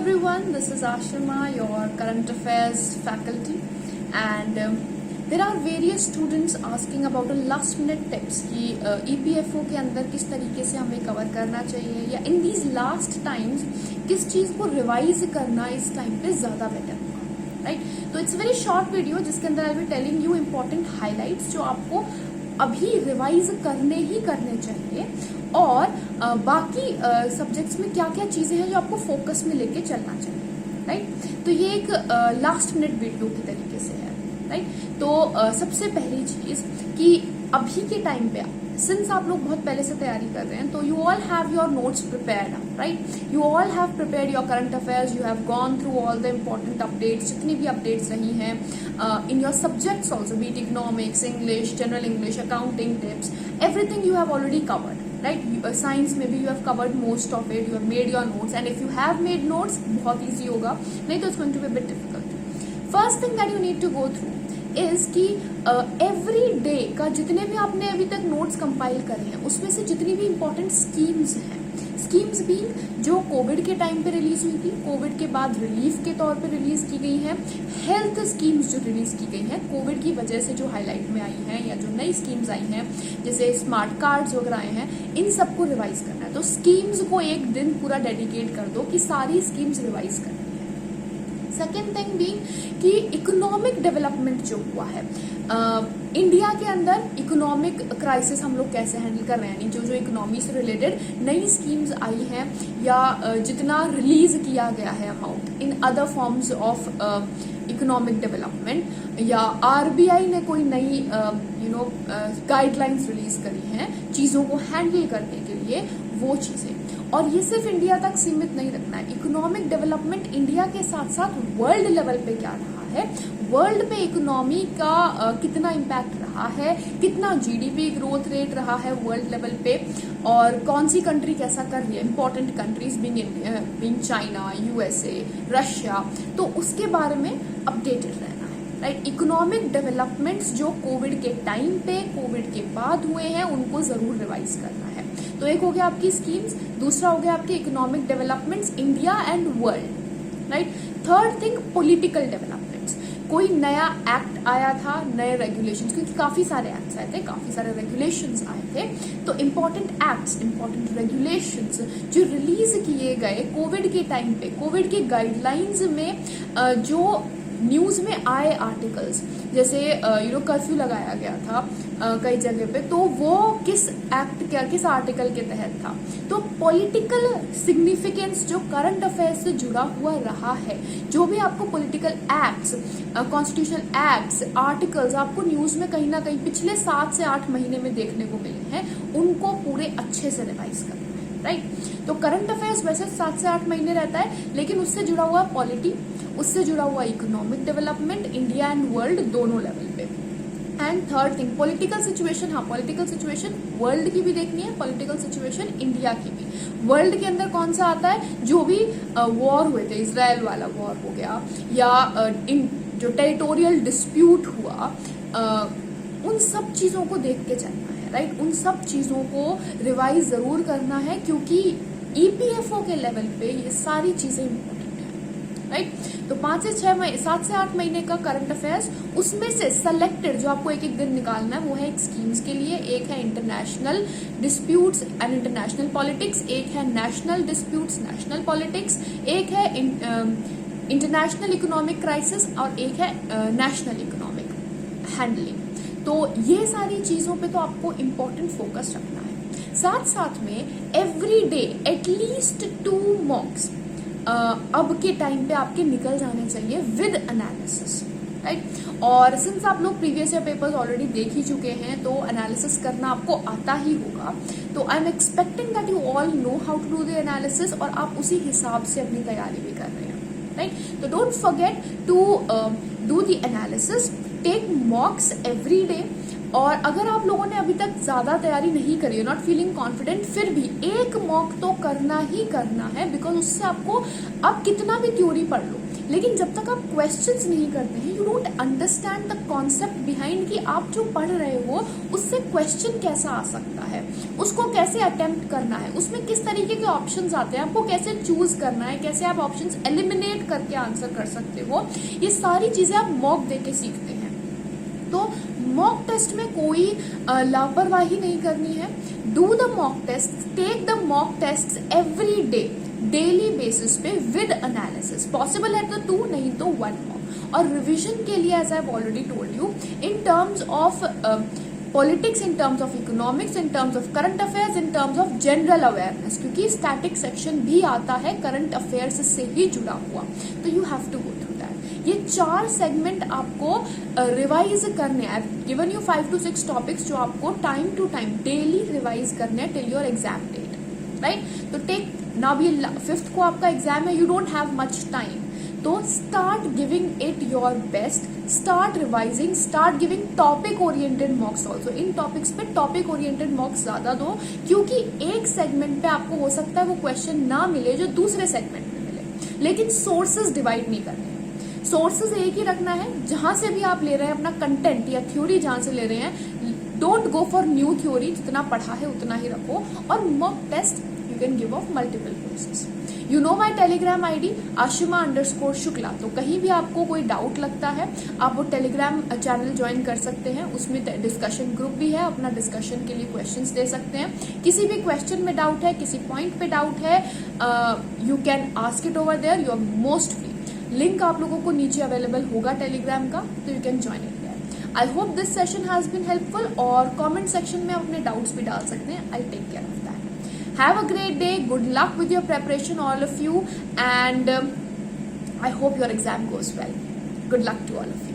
everyone, this is Ashima, your current affairs faculty, and there are various students asking about a last minute tips कि EPFO के अंदर किस तरीके से हमें कवर करना चाहिए या इन दीज लास्ट टाइम्स किस चीज़ को रिवाइज करना इस टाइम पे ज़्यादा बेटर होगा, राइट। तो इट्स वेरी शॉर्ट वीडियो जिसके अंदर I will telling you important highlights जो आपको अभी रिवाइज करने ही करने चाहिए और बाकी सब्जेक्ट्स में क्या क्या चीजें हैं जो आपको फोकस में लेके चलना चाहिए, राइट। तो ये एक लास्ट मिनट वीडियो की तरीके से है, राइट। तो सबसे पहली चीज कि अभी के टाइम पे सिंस आप लोग बहुत पहले से तैयारी कर रहे हैं तो you all have your notes prepared, right. You all have prepared your current affairs, you have gone through all the important updates, जितनी भी अपडेट्स रही हैं in your subjects also, be it economics, English, general English, accounting tips, everything you have already covered, right? Science maybe you have covered most of it, you have made your notes, and if you have made notes बहुत easy होगा, नहीं तो it's going to be a bit difficult. First thing that you need to go through is कि every day का जितने भी आपने अभी तक notes compile करे हैं उसमें से जितनी भी important schemes हैं, स्कीम्स भी जो कोविड के टाइम पे रिलीज हुई थी, कोविड के बाद रिलीफ के तौर पे रिलीज की गई हैं, हेल्थ स्कीम्स जो रिलीज की गई हैं कोविड की वजह से जो हाईलाइट में आई हैं या जो नई स्कीम्स आई हैं जैसे स्मार्ट कार्ड्स वगैरह आए हैं, इन सबको रिवाइज करना है। तो स्कीम्स को एक दिन पूरा डेडिकेट कर दो कि सारी स्कीम्स रिवाइज करनी है। सेकेंड थिंग भी कि इकोनॉमिक डेवलपमेंट जो हुआ है इंडिया के अंदर, इकोनॉमिक क्राइसिस हम लोग कैसे हैंडल कर रहे हैं, जो इकोनॉमी से रिलेटेड नई स्कीम्स आई हैं या जितना रिलीज किया गया है amount in other forms of economic development, या आरबीआई ने कोई नई गाइडलाइंस रिलीज करी हैं चीजों को हैंडल करने के लिए, वो चीजें। और ये सिर्फ इंडिया तक सीमित नहीं रखना है, इकोनॉमिक डेवलपमेंट इंडिया के साथ साथ वर्ल्ड लेवल पे क्या रहा है, वर्ल्ड पे इकोनॉमी का कितना इम्पैक्ट रहा है, कितना जीडीपी ग्रोथ रेट रहा है वर्ल्ड लेवल पे, और कौन सी कंट्री कैसा कर रही है, important countries being China, USA, Russia, तो उसके बारे में अपडेटेड रहना है, राइट। इकोनॉमिक डेवलपमेंट्स जो कोविड के टाइम पे, कोविड के बाद हुए हैं, उनको जरूर रिवाइज करना है। तो एक हो गया आपकी स्कीम्स, दूसरा हो गया आपके economic developments India and world, right. Third thing political developments, कोई नया एक्ट आया था, नए रेगुलेशंस, क्योंकि काफी सारे एक्ट्स आए थे, काफी सारे रेगुलेशंस आए थे, तो इंपॉर्टेंट एक्ट्स, इंपॉर्टेंट रेगुलेशंस जो रिलीज किए गए कोविड के टाइम पे, कोविड के गाइडलाइंस में जो न्यूज में आए आर्टिकल्स, जैसे कर्फ्यू लगाया गया था कई जगह पे, तो वो किस एक्ट क्या, किस आर्टिकल के तहत था। तो पॉलिटिकल सिग्निफिकेंस जो करंट अफेयर्स से जुड़ा हुआ रहा है, जो भी आपको political acts, constitutional acts, articles आपको न्यूज में कहीं ना कहीं पिछले 7 से 8 महीने में देखने को मिले हैं, उनको पूरे अच्छे से रिवाइज करना है, राइट। तो करंट अफेयर्स वैसे 7 से 8 महीने रहता है, लेकिन उससे जुड़ा हुआ पॉलिटी, उससे जुड़ा हुआ economic development India and world दोनों लेवल पे। And third thing political situation, हाँ पॉलिटिकल सिचुएशन वर्ल्ड की भी देखनी है, पॉलिटिकल सिचुएशन इंडिया की भी। वर्ल्ड के अंदर कौन सा आता है, जो भी वॉर हुए थे, इजराइल वाला वॉर हो गया या जो टेरिटोरियल डिस्प्यूट हुआ, उन सब चीजों को देख के चलना है, राइट। उन सब चीजों को रिवाइज जरूर करना है क्योंकि ईपीएफओ के लेवल पे ये सारी चीजें राइट। तो 5 से 6 महीने, 7 से 8 महीने का करंट अफेयर्स, उसमें से सेलेक्टेड जो आपको एक एक दिन निकालना है वो है एक स्कीम्स के लिए, एक है international disputes and international politics, एक है नेशनल डिस्प्यूट्स, नेशनल पॉलिटिक्स, एक है इंटरनेशनल इकोनॉमिक क्राइसिस और एक है नेशनल इकोनॉमिक हैंडलिंग। तो ये सारी चीजों पे तो आपको इम्पोर्टेंट फोकस रखना है। साथ साथ में एवरी डे एटलीस्ट 2 मॉक्स अब के टाइम पे आपके निकल जाने चाहिए विद एनालिसिस, राइट। और सिंस आप लोग प्रीवियस ईयर पेपर्स ऑलरेडी देख ही चुके हैं तो एनालिसिस करना आपको आता ही होगा, तो I am expecting that you all know how to do the analysis और आप उसी हिसाब से अपनी तैयारी भी कर रहे हैं, राइट। तो don't forget to do the analysis, take mocks every day, और अगर आप लोगों ने अभी तक ज्यादा तैयारी नहीं करी है, नॉट फीलिंग कॉन्फिडेंट, फिर भी एक मॉक तो करना ही करना है, बिकॉज उससे आपको, आप कितना भी थ्योरी पढ़ लो, लेकिन जब तक आप क्वेश्चंस नहीं करते हैं, you don't understand the concept behind कि आप जो पढ़ रहे हो उससे क्वेश्चन कैसा आ सकता है, उसको कैसे अटेम्प्ट करना है, उसमें किस तरीके के ऑप्शंस आते हैं, आपको कैसे चूज करना है, कैसे आप ऑप्शंस एलिमिनेट करके आंसर कर सकते हो, ये सारी चीजें आप मॉक देके सीखते हैं। तो मॉक टेस्ट में कोई लापरवाही नहीं करनी है। Do the mock test, take the mock test every day, daily basis पे विद एनालिसिस, पॉसिबल है तो 2, नहीं तो 1 मॉक। और रिवीजन के लिए as I have already told you, in terms of politics, in terms of economics, in terms of current affairs, in terms of general awareness, क्योंकि static section भी आता है करंट अफेयर्स से ही जुड़ा हुआ, तो you have to go through that. ये 4 segment आपको रिवाइज करने हैं। गिवन यू 5 to 6 टॉपिक्स जो आपको time to time daily revise करने हैं till your exam date, right. तो टेक नाउ, ये 5th को आपका एग्जाम है, you don't have much time, तो start giving it your best, start revising, start giving topic oriented mocks also. इन topics पे टॉपिक ओरिएंटेड मॉक्स ज्यादा दो, क्योंकि एक सेगमेंट पे आपको हो सकता है वो क्वेश्चन ना मिले जो दूसरे सेगमेंट में मिले, लेकिन सोर्सेज डिवाइड नहीं करने हैं। सोर्सेज एक ही रखना है, जहां से भी आप ले रहे हैं अपना कंटेंट या थ्योरी जहां से ले रहे हैं, don't go for new theory, जितना पढ़ा है उतना ही रखो। और mock test you can give of multiple courses. You know my Telegram ID ashima_shukla। तो कहीं भी आपको कोई डाउट लगता है, आप वो टेलीग्राम चैनल ज्वाइन कर सकते हैं, उसमें डिस्कशन ग्रुप भी है, अपना डिस्कशन के लिए क्वेश्चंस दे सकते हैं। किसी भी क्वेश्चन में डाउट है, किसी पॉइंट पे डाउट है, you can ask it over there, you are most free. Link आप लोगों को नीचे अवेलेबल होगा टेलीग्राम का, तो you can join it there. I hope this session has been helpful, और कॉमेंट सेक्शन में अपने डाउट्स भी डाल सकते हैं, I take care of that. Have a great day. Good luck with your preparation, all of you, and I hope your exam goes well. Good luck to all of you.